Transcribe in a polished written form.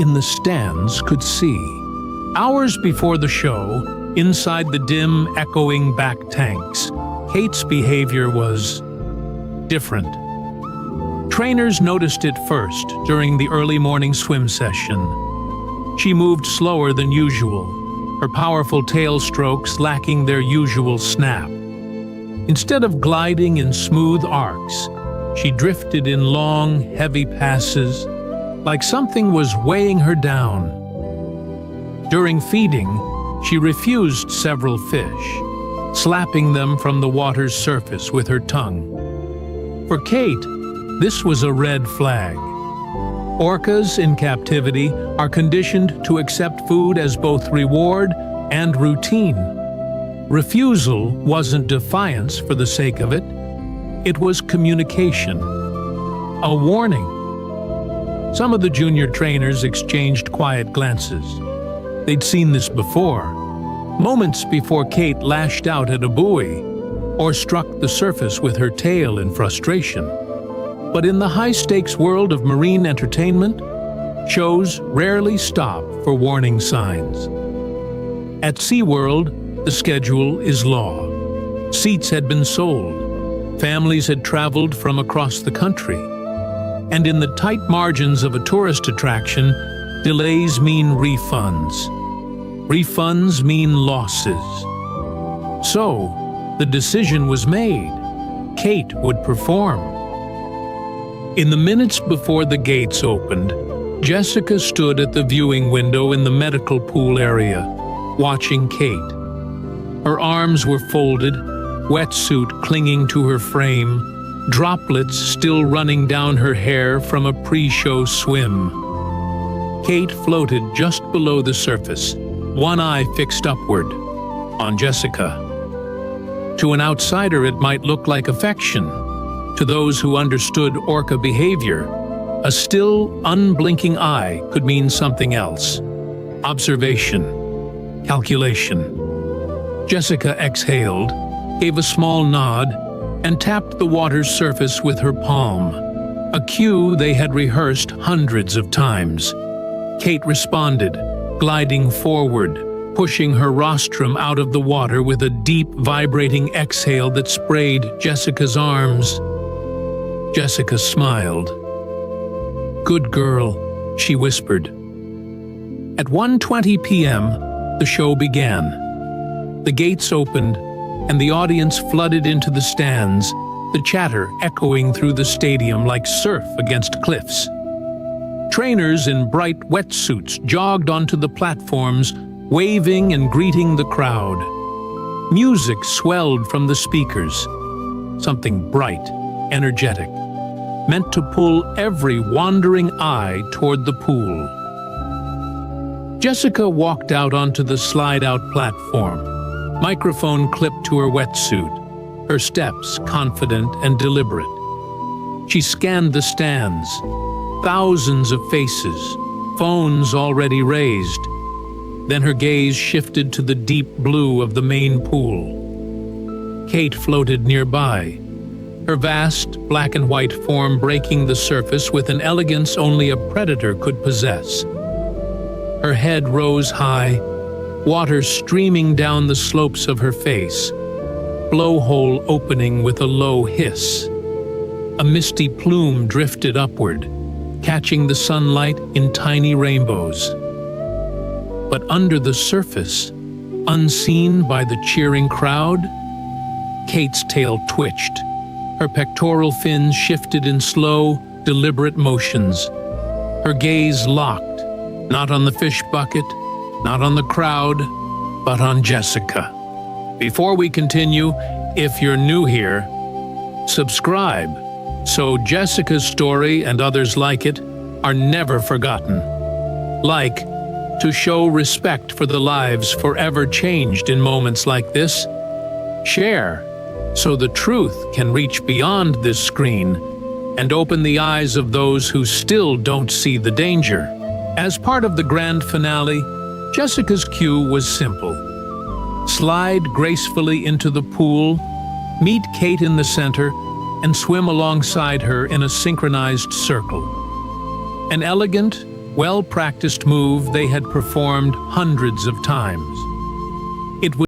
in the stands could see. Hours before the show, inside the dim, echoing back tanks, Kate's behavior was different. Trainers noticed it first during the early morning swim session. She moved slower than usual, her powerful tail strokes lacking their usual snap. Instead of gliding in smooth arcs, she drifted in long, heavy passes, like something was weighing her down. During feeding, she refused several fish, slapping them from the water's surface with her tongue. For Kate, this was a red flag. Orcas in captivity are conditioned to accept food as both reward and routine. Refusal wasn't defiance for the sake of it. It was communication. A warning. Some of the junior trainers exchanged quiet glances. They'd seen this before, moments before Kate lashed out at a buoy or struck the surface with her tail in frustration. But in the high-stakes world of marine entertainment, shows rarely stop for warning signs. At SeaWorld, the schedule is law. Seats had been sold. Families had traveled from across the country. And in the tight margins of a tourist attraction, delays mean refunds. Refunds mean losses. So, the decision was made. Kate would perform. In the minutes before the gates opened, Jessica stood at the viewing window in the medical pool area, watching Kate. Her arms were folded, wetsuit clinging to her frame, droplets still running down her hair from a pre-show swim. Kate floated just below the surface, one eye fixed upward, on Jessica. To an outsider, it might look like affection. To those who understood orca behavior, a still, unblinking eye could mean something else. Observation. Calculation. Jessica exhaled, gave a small nod, and tapped the water's surface with her palm, a cue they had rehearsed hundreds of times. Kate responded, gliding forward, pushing her rostrum out of the water with a deep, vibrating exhale that sprayed Jessica's arms. Jessica smiled. "Good girl," she whispered. At 1:20 p.m., the show began. The gates opened, and the audience flooded into the stands, the chatter echoing through the stadium like surf against cliffs. Trainers in bright wetsuits jogged onto the platforms, waving and greeting the crowd. Music swelled from the speakers, something bright, energetic, meant to pull every wandering eye toward the pool. Jessica walked out onto the slide-out platform, microphone clipped to her wetsuit, her steps confident and deliberate. She scanned the stands, thousands of faces, phones already raised. Then her gaze shifted to the deep blue of the main pool. Kate floated nearby, her vast black and white form breaking the surface with an elegance only a predator could possess. Her head rose high, water streaming down the slopes of her face, blowhole opening with a low hiss. A misty plume drifted upward, catching the sunlight in tiny rainbows. But under the surface, unseen by the cheering crowd, Kate's tail twitched. Her pectoral fins shifted in slow, deliberate motions. Her gaze locked, not on the fish bucket, not on the crowd, but on Jessica. Before we continue, if you're new here, subscribe so Jessica's story and others like it are never forgotten. Like, to show respect for the lives forever changed in moments like this. Share, so the truth can reach beyond this screen and open the eyes of those who still don't see the danger. As part of the grand finale, Jessica's cue was simple. Slide gracefully into the pool, meet Kate in the center, and swim alongside her in a synchronized circle. An elegant, well-practiced move they had performed hundreds of times. It was